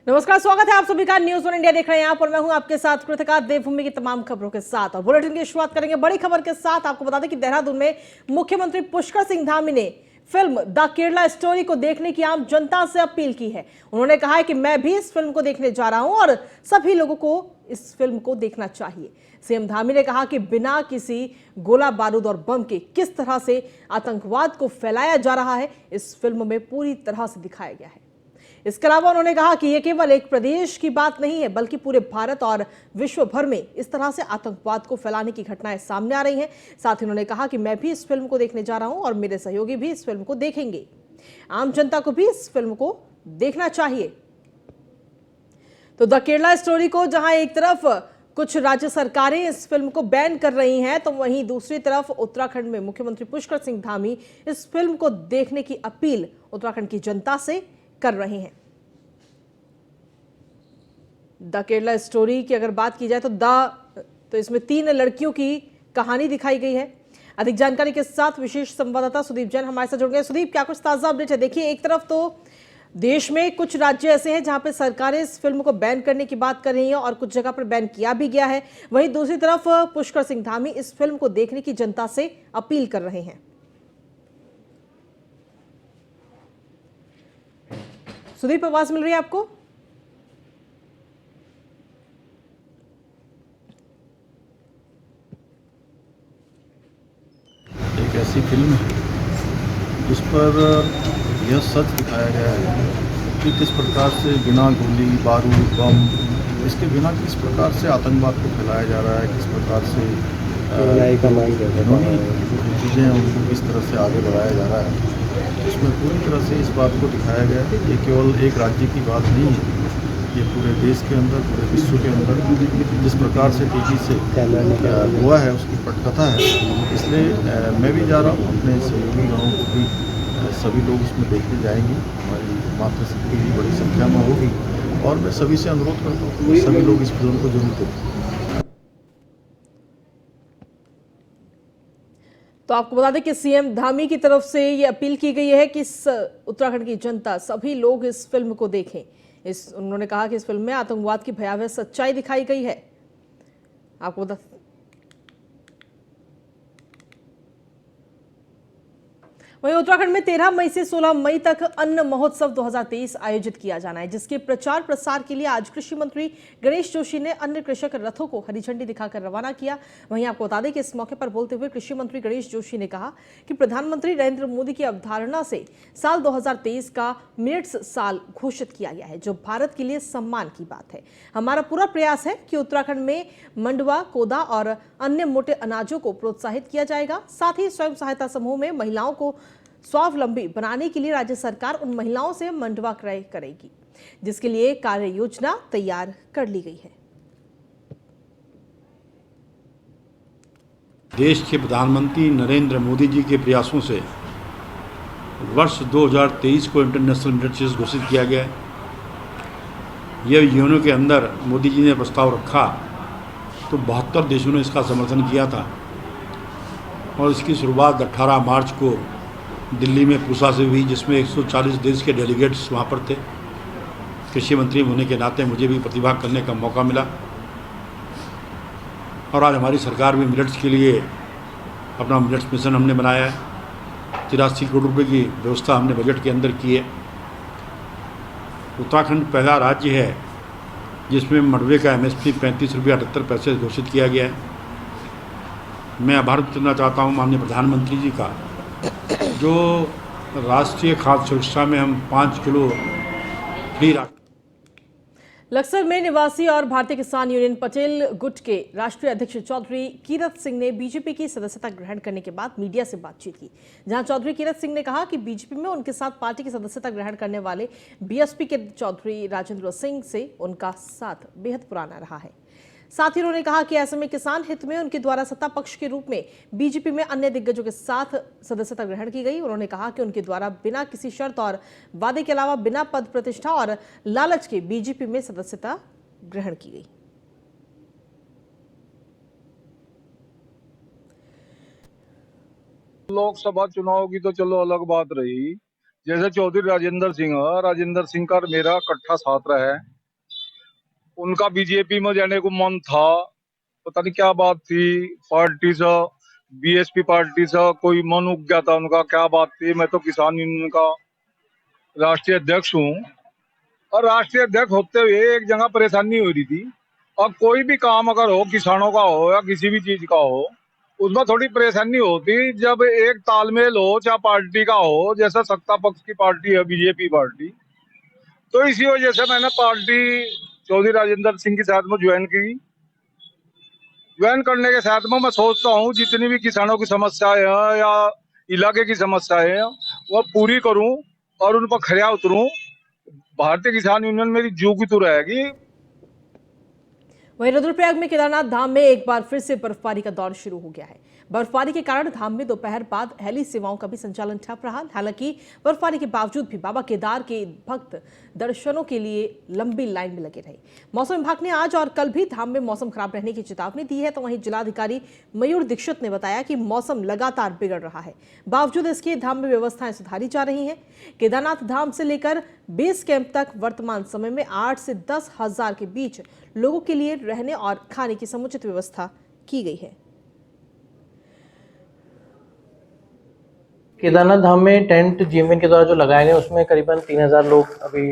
नमस्कार, स्वागत है आप सभी का न्यूज़ वन इंडिया देख रहे हैं आप और मैं हूं आपके साथ कृतिका। देवभूमि की तमाम खबरों के साथ और बुलेटिन की शुरुआत करेंगे बड़ी खबर के साथ। आपको बता दें कि देहरादून में मुख्यमंत्री पुष्कर सिंह धामी ने फिल्म द केरला स्टोरी को देखने की आम जनता से अपील की है। उन्होंने कहा है कि मैं भी इस फिल्म को देखने जा रहा हूं और सभी लोगों को इस फिल्म को देखना चाहिए। सीएम धामी ने कहा कि बिना किसी गोला बारूद और बम के किस तरह से आतंकवाद को फैलाया जा रहा है इस फिल्म में पूरी तरह से दिखाया गया है। इसके अलावा उन्होंने कहा कि यह केवल एक प्रदेश की बात नहीं है बल्कि पूरे भारत और विश्व भर में इस तरह से आतंकवाद को फैलाने की घटनाएं सामने आ रही हैं। साथ ही उन्होंने कहा कि मैं भी इस फिल्म को देखने जा रहा हूं और मेरे सहयोगी भी इस फिल्म को देखेंगे। आम जनता को भी इस फिल्म को देखना चाहिए। तो द केरला स्टोरी को जहां एक तरफ कुछ राज्य सरकारें इस फिल्म को बैन कर रही हैं तो वहीं दूसरी तरफ उत्तराखंड में मुख्यमंत्री पुष्कर सिंह धामी इस फिल्म को देखने की अपील उत्तराखंड की जनता से कर रहे हैं। द केरला स्टोरी की अगर बात की जाए तो इसमें 3 लड़कियों की कहानी दिखाई गई है। अधिक जानकारी के साथ विशेष संवाददाता सुदीप जैन हमारे साथ जुड़ गए। सुदीप, क्या कुछ ताजा अपडेट है? देखिए, एक तरफ तो देश में कुछ राज्य ऐसे हैं जहां पे सरकारें इस फिल्म को बैन करने की बात कर रही हैं और कुछ जगह पर बैन किया भी गया है। वहीं दूसरी तरफ पुष्कर सिंह धामी इस फिल्म को देखने की जनता से अपील कर रहे हैं। सुदीप, आवाज मिल रही है आपको? एक ऐसी फिल्म है जिस पर यह सच दिखाया गया है कि किस प्रकार से बिना गोली बारूद बम इसके बिना किस प्रकार से आतंकवाद को फैलाया जा रहा है, किस प्रकार से कानूनी चीज़ें उनको किस तरह से आगे बढ़ाया जा रहा है। इसमें पूरी तरह से इस बात को दिखाया गया है कि ये केवल एक राज्य की बात नहीं है, ये पूरे देश के अंदर, पूरे विश्व के अंदर जिस प्रकार से तेजी से हुआ है उसकी पटकथा है। इसलिए मैं भी जा रहा हूँ, अपने सहयोगी गाँव को भी सभी लोग उसमें देखने जाएंगे। हमारी मातृशक्ति भी बड़ी संख्या में होगी और मैं सभी से अनुरोध करता हूँ कि सभी लोग इस फिल्म को जरूर देखें। तो आपको बता दें कि सीएम धामी की तरफ से ये अपील की गई है कि उत्तराखंड की जनता, सभी लोग इस फिल्म को देखें। उन्होंने कहा कि इस फिल्म में आतंकवाद की भयावह सच्चाई दिखाई गई है। आपको बता वहीं उत्तराखंड में 13 मई से 16 मई तक अन्न महोत्सव 2023 आयोजित किया जाना है, जिसके प्रचार प्रसार के लिए आज कृषि मंत्री गणेश जोशी ने अन्य कृषक रथों को हरी झंडी दिखाकर रवाना किया। वहीं आपको बता दें कि इस मौके पर बोलते हुए कृषि मंत्री गणेश जोशी ने कहा कि प्रधानमंत्री नरेंद्र मोदी की अवधारणा से साल 2023 का मिलेट्स साल घोषित किया गया है, जो भारत के लिए सम्मान की बात है। हमारा पूरा प्रयास है कि उत्तराखंड में मंडवा, कोदा और अन्य मोटे अनाजों को प्रोत्साहित किया जाएगा। साथ ही स्वयं सहायता समूह में महिलाओं को स्वावलंबी बनाने के लिए राज्य सरकार उन महिलाओं से मंडवा क्रय करेगी, जिसके लिए कार्य योजना तैयार कर ली गई है। देश के प्रधानमंत्री नरेंद्र मोदी जी के प्रयासों से वर्ष 2023 को इंटरनेशनल मिलेट्स घोषित किया गया है। यह यूएनओ के अंदर मोदी जी ने प्रस्ताव रखा तो 72 देशों ने इसका समर्थन किया था और इसकी शुरुआत 18 मार्च को दिल्ली में पूसा से हुई, जिसमें 140 देश के डेलीगेट्स वहाँ पर थे। कृषि मंत्री होने के नाते मुझे भी प्रतिभाग करने का मौका मिला और आज हमारी सरकार भी मिलेट्स के लिए अपना मिलेट्स मिशन हमने बनाया है। 83 करोड़ रुपये की व्यवस्था हमने बजट के अंदर की है। उत्तराखंड पहला राज्य है जिसमें मंडवे का MSP 35 रुपये 78 पैसे घोषित किया गया है। मैं आभार करना चाहता हूँ माननीय प्रधानमंत्री जी का, जो राष्ट्रीय खाद्य सुरक्षा में हम 5 किलो फ्री लक्सर में निवासी और भारतीय किसान यूनियन पटेल गुट के राष्ट्रीय अध्यक्ष चौधरी कीरत सिंह ने बीजेपी की सदस्यता ग्रहण करने के बाद मीडिया से बातचीत की, जहां चौधरी कीरत सिंह ने कहा कि बीजेपी में उनके साथ पार्टी की सदस्यता ग्रहण करने वाले बीएसपी के चौधरी राजेंद्र सिंह से उनका साथ बेहद पुराना रहा है। साथ ही उन्होंने कहा कि ऐसे में किसान हित में उनके द्वारा सत्ता पक्ष के रूप में बीजेपी में अन्य दिग्गजों के साथ सदस्यता ग्रहण की गई। उन्होंने कहा कि उनके द्वारा बिना किसी शर्त और वादे के अलावा बिना पद प्रतिष्ठा और लालच के बीजेपी में सदस्यता ग्रहण की गई। लोकसभा चुनाव की तो चलो अलग बात रही। जैसे चौधरी राजेंद्र सिंह का मेरा इकट्ठा साथ रहा है। उनका बीजेपी में जाने को मन था, पता नहीं क्या बात थी, पार्टी से बीएसपी पार्टी से कोई मन उग गया था उनका, क्या बात थी। मैं तो किसान यूनियन का राष्ट्रीय अध्यक्ष हूँ, और राष्ट्रीय अध्यक्ष होते हुए एक जगह परेशानी हो रही थी। और कोई भी काम अगर हो, किसानों का हो या किसी भी चीज का हो, उसमें थोड़ी परेशानी होती जब एक तालमेल हो, चाहे पार्टी का हो, जैसा सत्ता पक्ष की पार्टी है बीजेपी पार्टी। तो इसी वजह से मैंने पार्टी चौधरी राजेंद्र सिंह के साथ में ज्वाइन की। ज्वाइन करने के साथ में मैं सोचता हूँ जितनी भी किसानों की समस्याएं हैं या इलाके की समस्याएं हैं वो पूरी करूं और उन पर खरा उतरूं। भारतीय किसान यूनियन मेरी जू की तो रहेगी। वहीं रुद्रप्रयाग में केदारनाथ धाम में एक बार फिर से बर्फबारी का दौर शुरू हो गया है। बर्फबारी के कारण धाम में दोपहर बाद हेली सेवाओं का भी संचालन ठप रहा। हालांकि बर्फबारी के बावजूद भी बाबा केदार के भक्त दर्शनों के लिए लंबी लाइन में लगे रहे। मौसम विभाग ने आज और कल भी धाम में मौसम खराब रहने की चेतावनी दी है। तो वहीं जिलाधिकारी मयूर दीक्षित ने बताया कि मौसम लगातार बिगड़ रहा है, बावजूद इसके धाम में व्यवस्थाएं सुधारी जा रही हैं। केदारनाथ धाम से लेकर बेस कैंप तक वर्तमान समय में 8 से 10 हजार के बीच लोगों के लिए रहने और खाने की समुचित व्यवस्था की गई है। केदारनाथ धाम में टेंट जीएमवीएन के द्वारा जो लगाए गए उसमें करीबन 3000 लोग अभी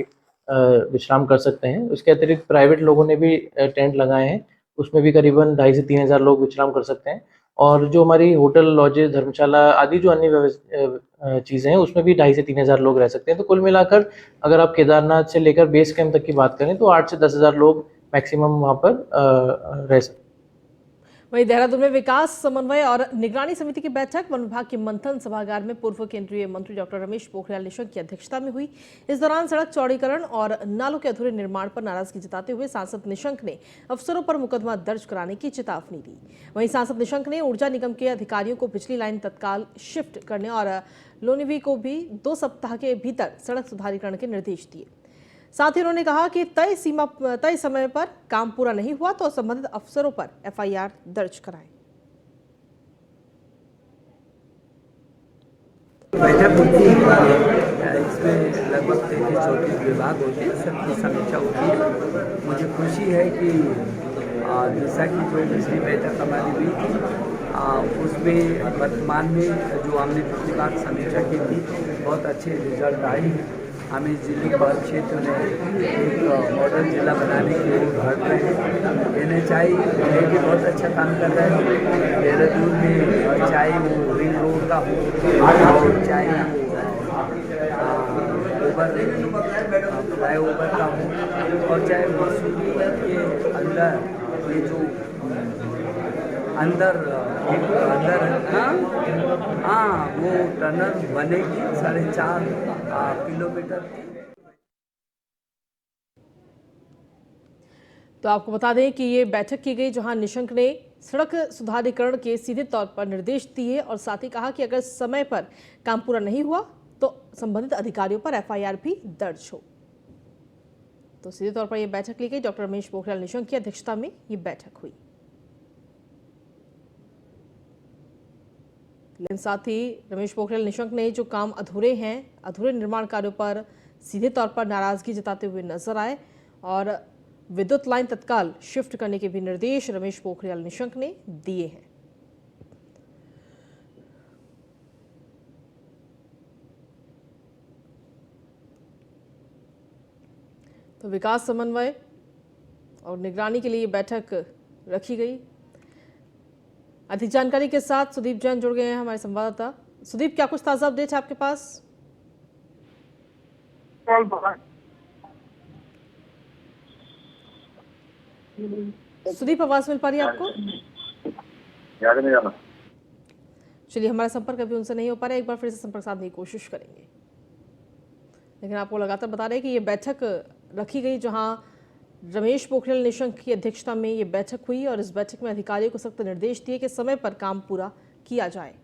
विश्राम कर सकते हैं। उसके अतिरिक्त प्राइवेट लोगों ने भी टेंट लगाए हैं, उसमें भी करीबन 2500 से 3000 लोग विश्राम कर सकते हैं। और जो हमारी होटल, लॉजेज, धर्मशाला आदि जो अन्य चीज़ें हैं उसमें भी 2500 से 3000 लोग रह सकते हैं। तो कुल मिलाकर अगर आप केदारनाथ से लेकर बेस कैंप तक की बात करें तो 8 से 10 हजार लोग मैक्सिमम वहाँ पर रह सकते हैं। वहीं देहरादून में विकास समन्वय और निगरानी समिति की बैठक वन विभाग के मंथन सभागार में पूर्व केंद्रीय मंत्री डॉक्टर रमेश पोखरियाल निशंक की अध्यक्षता में हुई। इस दौरान सड़क चौड़ीकरण और नालों के अधूरे निर्माण पर नाराजगी जताते हुए सांसद निशंक ने अफसरों पर मुकदमा दर्ज कराने की चेतावनी दी। वहीं सांसद निशंक ने ऊर्जा निगम के अधिकारियों को बिजली लाइन तत्काल शिफ्ट करने और लोनिवी को भी 2 सप्ताह के भीतर सड़क सुधारीकरण के निर्देश दिए। साथ ही उन्होंने कहा कि तय समय पर काम पूरा नहीं हुआ तो संबंधित अफसरों पर एफआईआर दर्ज कराएं। बैठक होती है, इसमें लगभग 33-34 विभाग होते हैं, सबकी समीक्षा होती है। मुझे खुशी है कि जैसा कि जो पिछली बैठक हमारी हुई थी उसमें वर्तमान में जो हमने पिछली बार समीक्षा की थी बहुत अच्छे रिजल्ट आए हैं। हमें जिले पर क्षेत्र में एक मॉडल जिला बनाने की ओर बढ़ रहे हैं। NHAI भी बहुत अच्छा काम कर रहा है देहरादून में, चाहे वो रिंग रोड का हो और चाहे फ्लाई ओवर का हो और चाहे मसूरी के अंदर ये जो अंदर वो टनल बनेगी 4.5 किलोमीटर की। तो आपको बता दें कि ये बैठक की गई जहां निशंक ने सड़क सुधारीकरण के सीधे तौर पर निर्देश दिए और साथ ही कहा कि अगर समय पर काम पूरा नहीं हुआ तो संबंधित अधिकारियों पर एफआईआर भी दर्ज हो। तो सीधे तौर पर यह बैठक ली गई। डॉक्टर रमेश पोखरियाल निशंक की अध्यक्षता में ये बैठक हुई। लेकिन साथ ही रमेश पोखरियाल निशंक ने जो काम अधूरे हैं, अधूरे निर्माण कार्यों पर सीधे तौर पर नाराजगी जताते हुए नजर आए और विद्युत लाइन तत्काल शिफ्ट करने के भी निर्देश रमेश पोखरियाल निशंक ने दिए हैं। तो विकास समन्वय और निगरानी के लिए बैठक रखी गई। अधिक जानकारी के साथ सुदीप जैन जुड़ गए हैं हमारे संवाददाता। सुदीप, क्या कुछ ताजा अपडेट है आपके पास? सुदीप, आवाज मिल पा रही है आपको? चलिए, हमारा संपर्क अभी उनसे नहीं हो पा रहा है, एक बार फिर से संपर्क साधने की कोशिश करेंगे। लेकिन आपको लगातार बता रहे हैं कि ये बैठक रखी गई जहां रमेश पोखरियाल निशंक की अध्यक्षता में ये बैठक हुई और इस बैठक में अधिकारियों को सख्त निर्देश दिए कि समय पर काम पूरा किया जाए।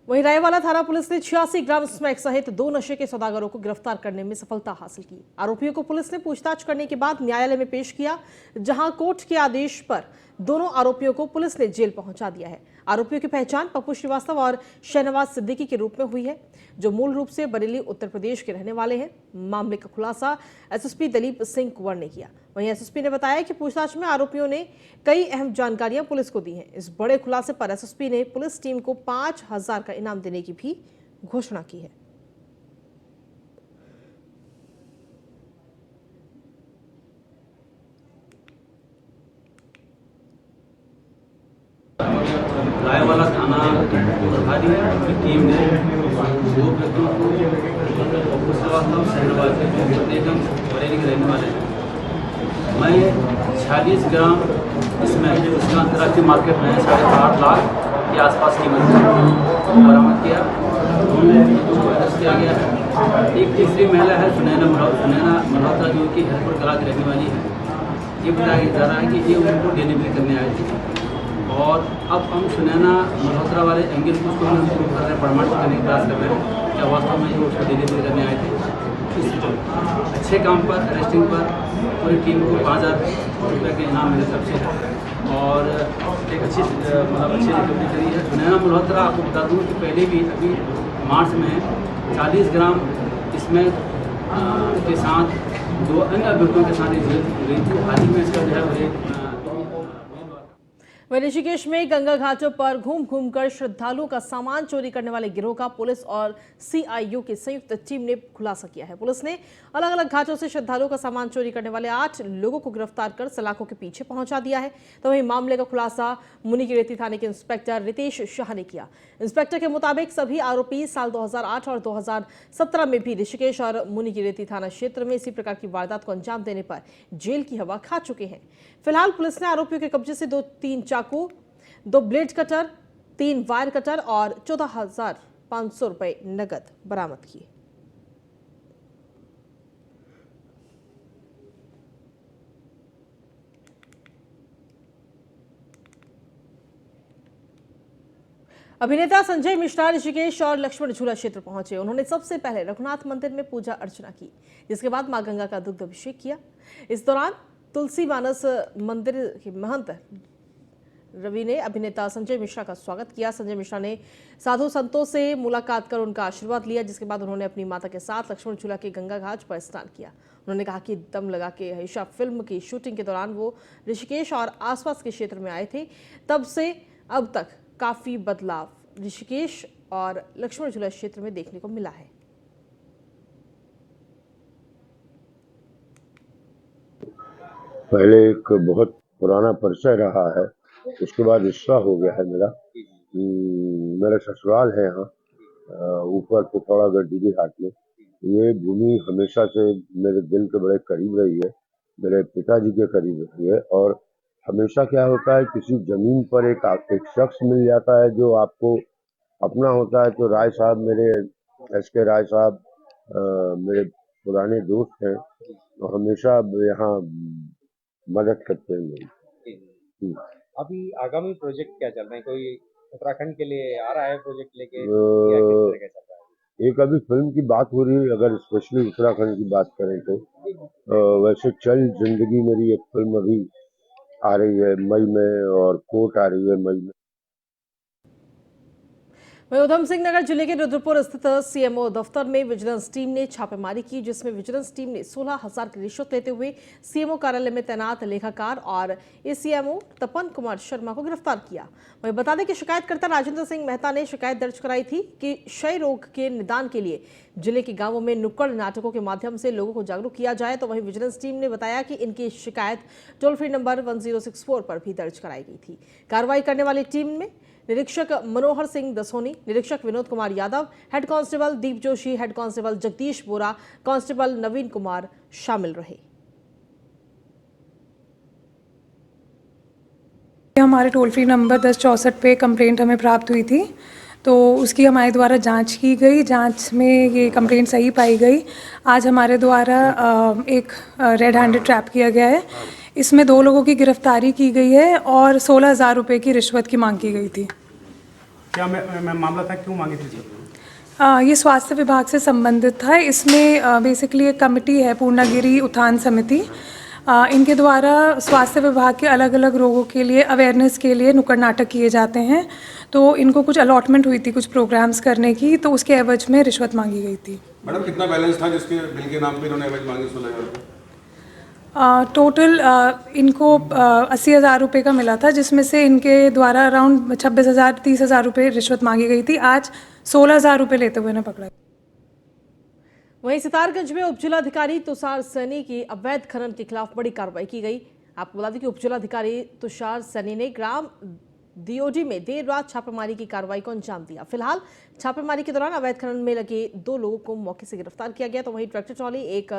वहीं रायवाला थाना पुलिस ने 86 ग्राम स्मैक सहित 2 नशे के सौदागरों को गिरफ्तार करने में सफलता हासिल की। आरोपियों को पुलिस ने पूछताछ करने के बाद न्यायालय में पेश किया, जहां कोर्ट के आदेश पर दोनों आरोपियों को पुलिस ने जेल पहुंचा दिया है। आरोपियों की पहचान पप्पू श्रीवास्तव और शहनवाज सिद्दीकी के रूप में हुई है, जो मूल रूप से बरेली उत्तर प्रदेश के रहने वाले हैं। मामले का खुलासा एसएसपी दलीप सिंह कुंवर ने किया। वहीं एसएसपी ने बताया कि पूछताछ में आरोपियों ने कई अहम जानकारियां पुलिस को दी हैं। इस बड़े खुलासे पर एसएसपी ने पुलिस टीम को 5,000 का इनाम देने की भी घोषणा की है। रायवाला थाना प्रभारी की टीम ने 2 व्यक्तियों को पप्पू श्रीवास्तव शहनवाज निगम बरेली के रहने वाले हैं। मैं 46 ग्राम इसमें उसका अंतर्राष्ट्रीय मार्केट में 8.5 लाख के आसपास कीमत बरामद किया। दोनों को अरेस्ट किया गया है। एक तीसरी महिला है सुनैना मल्होत्रा, जो कि हरपुर कला की रहने वाली है। ये बताया जा रहा है कि ये उनको डिलीवरी करने आए थे और अब हम सुनैना मल्होत्रा वाले एंगल को उसको हम प्रूव कर रहे हैं, प्रमाणित करने का प्रयास कर रहे हैं क्या वास्तव में ये उसको डिलीवरी करने आए थे। इस अच्छे काम पर, अरेस्टिंग पर पूरी टीम को 5,000 रुपये के इनाम मेरे तरफ से और एक अच्छी रिकवरी करी है। सुनैना मल्होत्रा आपको बता दूँ कि पहले भी अभी मार्च में 40 ग्राम इसमें के साथ 2 अन्य अभियुक्तों के साथ जेल गई थी। हाल ही में इसका जो है ऋषिकेश में गंगा घाटों पर घूम घूमकर श्रद्धालुओं का सामान चोरी करने वाले गिरोह का पुलिस और सीआईयू की संयुक्त टीम ने खुलासा किया है। पुलिस ने अलग अलग घाटों से श्रद्धालुओं का सामान चोरी करने वाले 8 लोगों को गिरफ्तार कर सलाखों के पीछे पहुंचा दिया है। तो वहीं मामले का खुलासा मुनिकीरेती थाने के इंस्पेक्टर रितेश शाह ने किया। इंस्पेक्टर के मुताबिक सभी आरोपी साल 2008 और 2017 में भी ऋषिकेश और मुनिकीरेती थाना क्षेत्र में इसी प्रकार की वारदात को अंजाम देने पर जेल की हवा खा चुके हैं। फिलहाल पुलिस ने आरोपियों के कब्जे से 3 चाकू, 2 ब्लेड कटर, 3 वायर कटर और 14,500 रुपए नगद बरामद किए। अभिनेता संजय मिश्रा ऋषिकेश और लक्ष्मण झूला क्षेत्र पहुंचे। उन्होंने सबसे पहले रघुनाथ मंदिर में पूजा अर्चना की, जिसके बाद मां गंगा का दुग्ध अभिषेक किया। इस दौरान तुलसी मानस मंदिर के महंत रवि ने अभिनेता संजय मिश्रा का स्वागत किया। संजय मिश्रा ने साधु संतों से मुलाकात कर उनका आशीर्वाद लिया, जिसके बाद उन्होंने अपनी माता के साथ लक्ष्मण झूला के गंगा घाट पर स्नान किया। उन्होंने कहा कि दम लगा के हईशा फिल्म की शूटिंग के दौरान वो ऋषिकेश और आसपास के क्षेत्र में आए थे। तब से अब तक काफी बदलाव ऋषिकेश और लक्ष्मण झूला क्षेत्र में देखने को मिला है। पहले एक बहुत पुराना परिचय रहा है, उसके बाद रिश्ता हो गया है मेरा ससुराल है यहाँ ऊपर पिथौरागढ़ डीडी घाट में। ये भूमि हमेशा से मेरे दिल के बड़े करीब रही है, मेरे पिताजी के करीब रही है। और हमेशा क्या होता है, किसी जमीन पर एक शख्स मिल जाता है जो आपको अपना होता है। तो राय साहब, मेरे SK राय साहब मेरे पुराने दोस्त हैं, तो हमेशा यहाँ मदद करते हैं। अभी आगामी प्रोजेक्ट क्या चल रहे हैं? कोई उत्तराखंड के लिए आ रहा है प्रोजेक्ट लेके या किस तरह का चल रहा है? एक अभी फिल्म की बात हो रही है, अगर स्पेशली उत्तराखंड की बात करें तो वैसे चल जिंदगी मेरी एक फिल्म अभी आ रही है मई में, और कोर्ट आ रही है मई में। उधम सिंह नगर जिले के रुद्रपुर स्थित सीएमओ दफ्तर में विजिलेंस टीम ने छापेमारी की, जिसमें विजिलेंस टीम ने 16,000 की रिश्वत लेते हुए सीएमओ कार्यालय में तैनात लेखाकार और एसीएमओ तपन कुमार शर्मा को गिरफ्तार किया। वहीं बता दें कि शिकायतकर्ता राजेंद्र सिंह मेहता ने शिकायत दर्ज कराई थी कि क्षय रोग के निदान के लिए जिले के गांवों में नुक्कड़ नाटकों के माध्यम से लोगों को जागरूक किया जाए। तो वहीं विजिलेंस टीम ने बताया कि इनकी शिकायत टोल फ्री नंबर 1064 पर भी दर्ज कराई गई थी। कार्रवाई करने वाली टीम में निरीक्षक मनोहर सिंह दसोनी, निरीक्षक विनोद कुमार यादव, हेड कांस्टेबल दीप जोशी, हेड कांस्टेबल जगदीश बोरा, कांस्टेबल नवीन कुमार शामिल रहे। हमारे टोल फ्री नंबर 1064 पे कंप्लेंट हमें प्राप्त हुई थी, तो उसकी हमारे द्वारा जांच की गई। जांच में ये कंप्लेंट सही पाई गई। आज हमारे द्वारा एक रेड हैंडेड ट्रैप किया गया है। इसमें 2 लोगों की गिरफ्तारी की गई है और 16,000 रुपये की रिश्वत की मांग की गई थी। क्या मामला था, क्यों मांगी थी? ये स्वास्थ्य विभाग से संबंधित था। इसमें बेसिकली एक कमेटी है, पूर्णागिरी उत्थान समिति, इनके द्वारा स्वास्थ्य विभाग के अलग अलग रोगों के लिए अवेयरनेस के लिए नुक्कड़ नाटक किए जाते हैं। तो इनको कुछ अलॉटमेंट हुई थी कुछ प्रोग्राम्स करने की, तो उसके एवज में रिश्वत मांगी गई थी। मैडम कितना बैलेंस था जिसके बिल के नाम पे इन्होंने एवज मांगी 16,000 रुपये? टोटल इनको 80,000 रुपये का मिला था, जिसमें से इनके द्वारा अराउंड 26,000 30,000 रुपये रिश्वत मांगी गई थी। आज 16,000 रुपये लेते हुए इन्हें पकड़ा। वहीं सितारगंज में उपजिलाधिकारी तुषार सैनी की अवैध खनन के खिलाफ बड़ी कार्रवाई की गई। आपको बता दें कि उपजिलाधिकारी तुषार सैनी ने ग्राम दियोडी में देर रात छापेमारी की कार्रवाई को अंजाम दिया। फिलहाल छापेमारी के दौरान अवैध खनन में लगे 2 लोगों को मौके से गिरफ्तार किया गया, तो वहीं ट्रैक्टर ट्रॉली, एक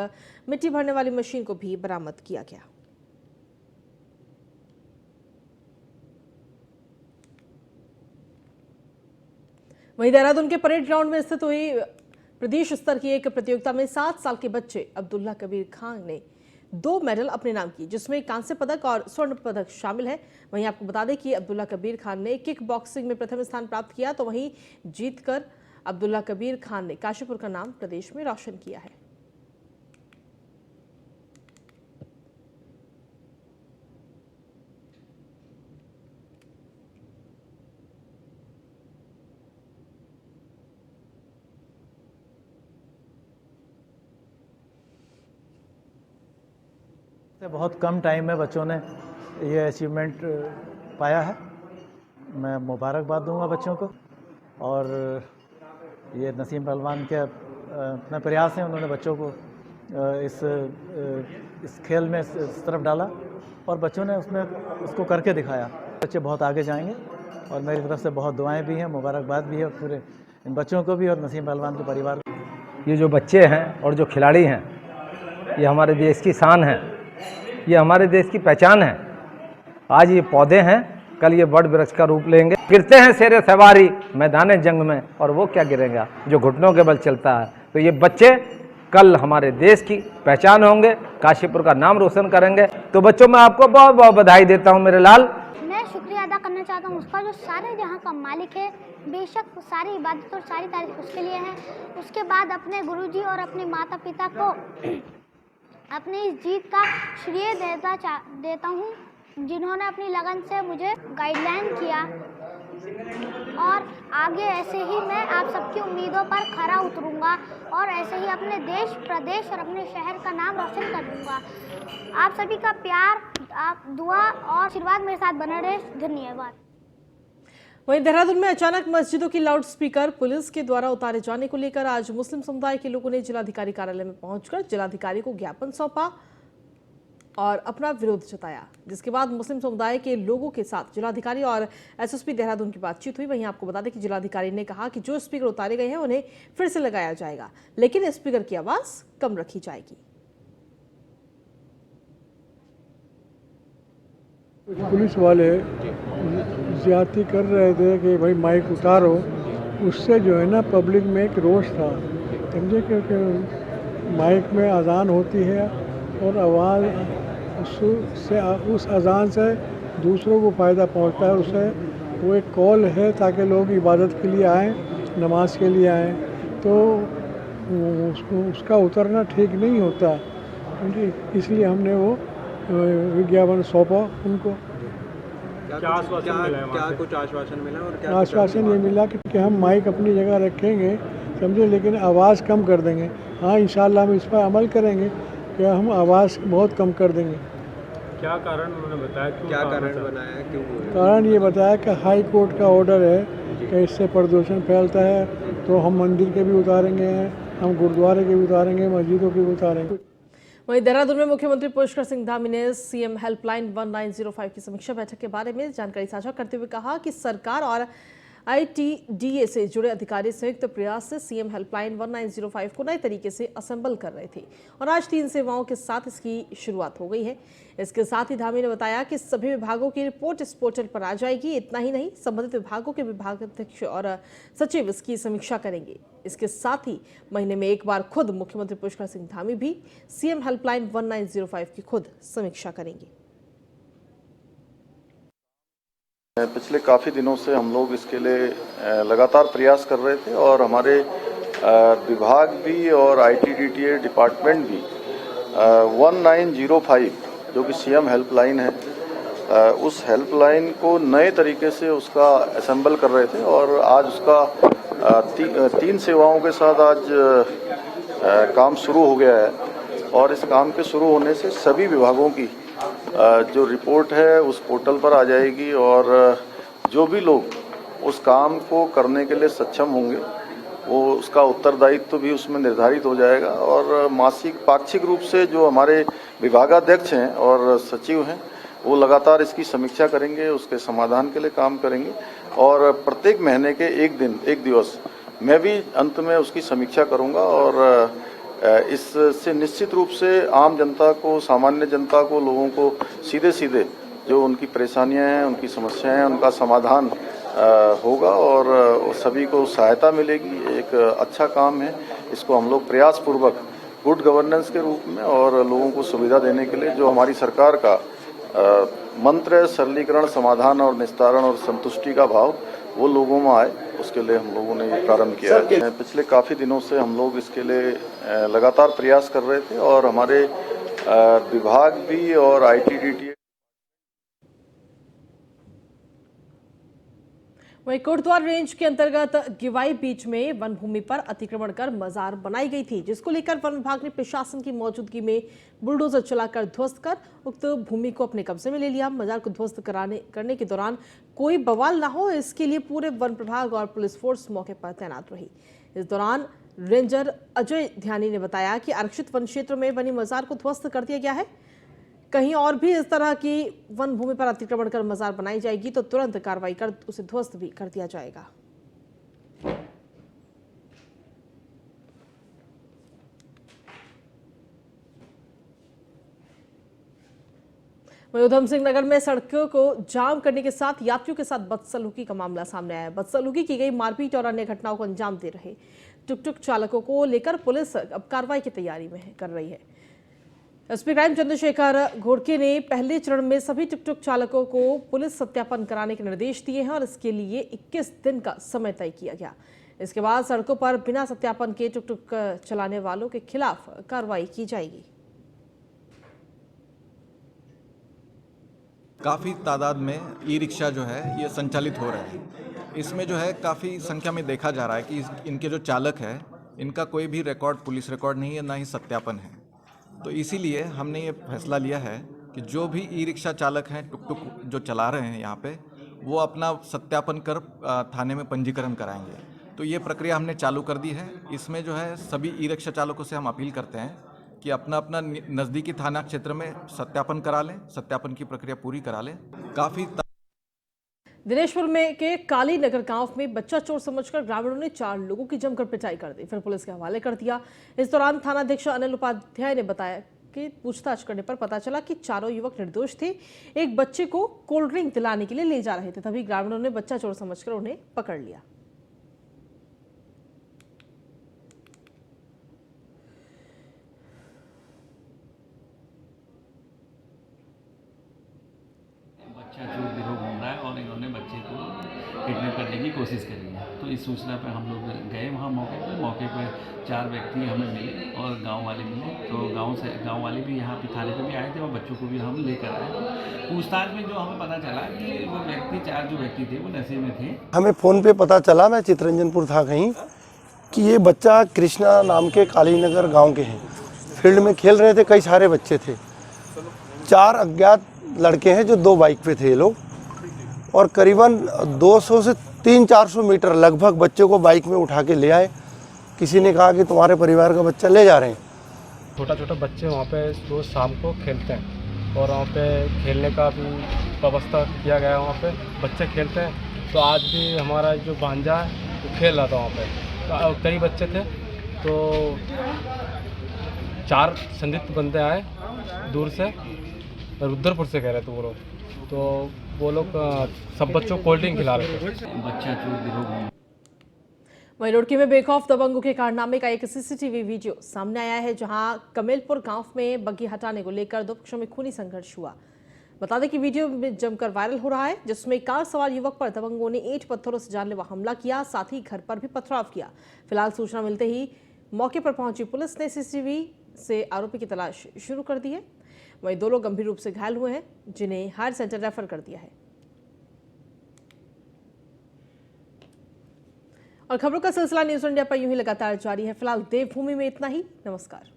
मिट्टी भरने वाली मशीन को भी बरामद किया गया। वहीं देहरादून के परेड ग्राउंड में स्थित हुई प्रदेश स्तर की एक प्रतियोगिता में 7 साल के बच्चे अब्दुल्ला कबीर खान ने 2 मेडल अपने नाम किए, जिसमें कांस्य पदक और स्वर्ण पदक शामिल है। वहीं आपको बता दें कि अब्दुल्ला कबीर खान ने किक बॉक्सिंग में प्रथम स्थान प्राप्त किया, तो वहीं जीतकर अब्दुल्ला कबीर खान ने काशीपुर का नाम प्रदेश में रोशन किया है। बहुत कम टाइम में बच्चों ने ये अचीवमेंट पाया है। मैं मुबारकबाद दूंगा बच्चों को, और ये नसीम पहलवान के अपना प्रयास है, उन्होंने बच्चों को इस खेल में इस तरफ डाला और बच्चों ने उसमें उसको करके दिखाया। बच्चे बहुत आगे जाएंगे और मेरी तरफ से बहुत दुआएं भी हैं, मुबारकबाद भी है पूरे इन बच्चों को भी और नसीम पहलवान के परिवार को। ये जो बच्चे हैं और जो खिलाड़ी हैं, ये हमारे देश की शान है, ये हमारे देश की पहचान है। आज ये पौधे हैं, कल ये बड़ वृक्ष का रूप लेंगे। गिरते हैं शेरे सवारी मैदान जंग में, और वो क्या गिरेगा जो घुटनों के बल चलता है। तो ये बच्चे कल हमारे देश की पहचान होंगे, काशीपुर का नाम रोशन करेंगे। तो बच्चों मैं आपको बहुत बहुत बधाई देता हूँ मेरे लाल। मैं शुक्रिया अदा करना चाहता हूँ उसका, जो सारे जहाँ का मालिक है। बेशक सारी इबादत और सारी तारीफ उसके लिए है। उसके बाद अपने गुरुजी और अपने माता पिता को अपनी इस जीत का श्रेय देता हूँ, जिन्होंने अपनी लगन से मुझे गाइडलाइन किया, और आगे ऐसे ही मैं आप सबकी उम्मीदों पर खरा उतरूंगा और ऐसे ही अपने देश, प्रदेश और अपने शहर का नाम रोशन कर दूंगा। आप सभी का प्यार, आप दुआ और आशीर्वाद मेरे साथ बने रहे। धन्यवाद। वहीं देहरादून में अचानक मस्जिदों की लाउडस्पीकर पुलिस के द्वारा उतारे जाने को लेकर आज मुस्लिम समुदाय के लोगों ने जिलाधिकारी कार्यालय में पहुंचकर जिलाधिकारी को ज्ञापन सौंपा और अपना विरोध जताया, जिसके बाद मुस्लिम समुदाय के लोगों के साथ जिलाधिकारी और एसएसपी देहरादून की बातचीत हुई। वहीं आपको बता दें कि जिलाधिकारी ने कहा कि जो स्पीकर उतारे गए हैं उन्हें फिर से लगाया जाएगा, लेकिन स्पीकर की आवाज कम रखी जाएगी। पुलिस वाले ज्यादती कर रहे थे कि भाई माइक उतारो, उससे जो है ना पब्लिक में एक रोष था, समझे, क्योंकि माइक में अजान होती है और आवाज़ उस अजान से दूसरों को फ़ायदा पहुंचता है। उससे वो एक कॉल है ताकि लोग इबादत के लिए आएँ, नमाज के लिए आएँ, तो उसका उतरना ठीक नहीं होता, इसलिए हमने वो विज्ञापन सौंपा उनको। क्या कुछ आश्वासन मिला और क्या आश्वासन ये मिला कि हम माइक अपनी जगह रखेंगे, समझे, लेकिन आवाज़ कम कर देंगे। हाँ, इंशाल्लाह हम इस पर अमल करेंगे कि हम आवाज़ बहुत कम कर देंगे। क्या कारण उन्होंने बताया? क्या कारण बनाया, क्यों? कारण ये बताया कि हाई कोर्ट का ऑर्डर है कि इससे प्रदूषण फैलता है, तो हम मंदिर के भी उतारेंगे, हम गुरुद्वारे के भी उतारेंगे, मस्जिदों के भी उतारेंगे। वहीं देहरादून में मुख्यमंत्री पुष्कर सिंह धामी ने सीएम हेल्पलाइन 1905 की समीक्षा बैठक के बारे में जानकारी साझा करते हुए कहा कि सरकार और ITDA से जुड़े अधिकारी संयुक्त प्रयास से सीएम हेल्पलाइन 1905 को नए तरीके से असेंबल कर रहे थे और आज 3 सेवाओं के साथ इसकी शुरुआत हो गई है। इसके साथ ही धामी ने बताया कि सभी विभागों की रिपोर्ट इस पोर्टल पर आ जाएगी। इतना ही नहीं, संबंधित विभागों के विभागाध्यक्ष और सचिव इसकी समीक्षा करेंगे। इसके साथ ही महीने में एक बार खुद मुख्यमंत्री पुष्कर सिंह धामी भी सीएम हेल्पलाइन 1905 की खुद समीक्षा करेंगे। पिछले काफ़ी दिनों से हम लोग इसके लिए लगातार प्रयास कर रहे थे और हमारे विभाग भी और ITDA डिपार्टमेंट भी 1905 जो कि सीएम हेल्पलाइन है, उस हेल्पलाइन को नए तरीके से उसका असेंबल कर रहे थे और आज उसका 3 सेवाओं के साथ आज काम शुरू हो गया है। और इस काम के शुरू होने से सभी विभागों की जो रिपोर्ट है उस पोर्टल पर आ जाएगी और जो भी लोग उस काम को करने के लिए सक्षम होंगे वो उसका उत्तरदायित्व भी उसमें निर्धारित हो जाएगा। और मासिक पाक्षिक रूप से जो हमारे विभागाध्यक्ष हैं और सचिव हैं वो लगातार इसकी समीक्षा करेंगे, उसके समाधान के लिए काम करेंगे और प्रत्येक महीने के एक दिवस मैं भी अंत में उसकी समीक्षा करूंगा और इससे निश्चित रूप से आम जनता को, सामान्य जनता को, लोगों को सीधे जो उनकी परेशानियां हैं, उनकी समस्याएं हैं, उनका समाधान होगा और सभी को सहायता मिलेगी। एक अच्छा काम है, इसको हम लोग प्रयासपूर्वक गुड गवर्नेंस के रूप में और लोगों को सुविधा देने के लिए जो हमारी सरकार का मंत्र है, सरलीकरण, समाधान और निस्तारण और संतुष्टि का भाव वो लोगों में आए, उसके लिए हम लोगों ने ये प्रारंभ किया है। पिछले काफ़ी दिनों से हम लोग इसके लिए लगातार प्रयास कर रहे थे और हमारे विभाग भी और ITDTA वहीं कोटद्वार रेंज के अंतर्गत गिवाई बीच में वन भूमि पर अतिक्रमण कर मजार बनाई गई थी, जिसको लेकर वन विभाग ने प्रशासन की मौजूदगी में बुलडोजर चलाकर ध्वस्त कर उक्त भूमि को अपने कब्जे में ले लिया। मजार को ध्वस्त करने के दौरान कोई बवाल न हो, इसके लिए पूरे वन विभाग और पुलिस फोर्स मौके पर तैनात रही। इस दौरान रेंजर अजय ध्यानी ने बताया कि आरक्षित वन क्षेत्र में बनी मजार को ध्वस्त कर दिया गया है। कहीं और भी इस तरह की वन भूमि पर अतिक्रमण कर मजार बनाई जाएगी तो तुरंत कार्रवाई कर उसे ध्वस्त भी कर दिया जाएगा। वहीं उधम सिंह नगर में सड़कों को जाम करने के साथ यात्रियों के साथ बदसलूकी का मामला सामने आया है। बदसलूकी की गई मारपीट और अन्य घटनाओं को अंजाम दे रहे टुक-टुक चालकों को लेकर पुलिस अब कार्रवाई की तैयारी में कर रही है। एसपी क्राइम चंद्रशेखर घोड़के ने पहले चरण में सभी टुक-टुक चालकों को पुलिस सत्यापन कराने के निर्देश दिए हैं और इसके लिए 21 दिन का समय तय किया गया। इसके बाद सड़कों पर बिना सत्यापन के टुक-टुक चलाने वालों के खिलाफ कार्रवाई की जाएगी। काफ़ी तादाद में ई-रिक्शा जो है ये संचालित हो रहे हैं। इसमें जो है काफ़ी संख्या में देखा जा रहा है कि इनके जो चालक है इनका कोई भी रिकॉर्ड, पुलिस रिकॉर्ड नहीं है, ना ही सत्यापन है। तो इसीलिए हमने ये फैसला लिया है कि जो भी ई-रिक्शा चालक हैं, टुक-टुक जो चला रहे हैं यहाँ पे, वो अपना सत्यापन कर थाने में पंजीकरण कराएंगे। तो ये प्रक्रिया हमने चालू कर दी है। इसमें जो है सभी ई-रिक्शा चालकों से हम अपील करते हैं कि अपना अपना नज़दीकी थाना क्षेत्र में सत्यापन करा लें, सत्यापन की प्रक्रिया पूरी करा लें। काफ़ी दिनेशपुर में के काली नगर गांव में बच्चा चोर समझकर ग्रामीणों ने 4 लोगों की जमकर पिटाई कर दी, फिर पुलिस के हवाले कर दिया। इस दौरान थानाध्यक्ष अनिल उपाध्याय ने बताया कि पूछताछ करने पर पता चला कि चारों युवक निर्दोष थे। एक बच्चे को कोल्ड ड्रिंक दिलाने के लिए ले जा रहे थे, तभी ग्रामीणों ने बच्चा चोर समझकर उन्हें पकड़ लिया। बच्चा चोर गिरोह घूम रहा है और इन्होंने बच्चे को किडनैप करने की कोशिश करी है। तो इस सूचना पर हम लोग गए वहाँ मौके पर 4 व्यक्ति हमें मिले और गांव वाले मिले। तो गांव वाले भी यहाँ पे थाने पे भी आए थे और बच्चों को भी हम लेकर आए। पूछताछ में जो हमें पता चला कि वो व्यक्ति 4 जो व्यक्ति थे वो नशे में थे। हमें फ़ोन पे पता चला, मैं चितरंजनपुर था कहीं, कि ये बच्चा कृष्णा नाम के कालीनगर गाँव के हैं। फील्ड में खेल रहे थे, कई सारे बच्चे थे। 4 अज्ञात लड़के हैं जो 2 बाइक पे थे ये लोग, और करीबन 200 से 300-400 मीटर लगभग बच्चों को बाइक में उठा के ले आए। किसी ने कहा कि तुम्हारे परिवार का बच्चा ले जा रहे हैं। छोटा छोटा बच्चे वहाँ पे रोज़ शाम को खेलते हैं और वहाँ पे खेलने का भी व्यवस्था किया गया है। वहाँ पे बच्चे खेलते हैं। तो आज भी हमारा जो भांजा है वो खेल रहा था वहाँ पे। कई बच्चे थे, तो 4 संदिग्ध बंदे आए दूर से, रुद्रपुर से कह रहे थे वो लोग। तो वो लोग सब बच्चों को कोल्ड ड्रिंक खिला रहे थे। बच्चा चोर गिरोह। वहीं रुड़की में बेखौफ दबंगों के कारनामे का एक सीसीटीवी वीडियो सामने आया है, जहां कमेलपुर गांव में बग्गी हटाने को लेकर 2 पक्षों में खूनी संघर्ष हुआ। बता दें कि वीडियो में जमकर वायरल हो रहा है, जिसमें कार सवार युवक पर दबंगों ने ईंट पत्थरों से जानलेवा हमला किया, साथ ही घर पर भी पथराव किया। फिलहाल सूचना मिलते ही मौके पर पहुंची पुलिस ने सीसीटीवी से आरोपी की तलाश शुरू कर दी है। वहीं 2 लोग गंभीर रूप से घायल हुए हैं, जिन्हें हायर सेंटर रेफर कर दिया है। और खबरों का सिलसिला न्यूज़ इंडिया पर यूं ही लगातार जारी है। फिलहाल देवभूमि में इतना ही। नमस्कार।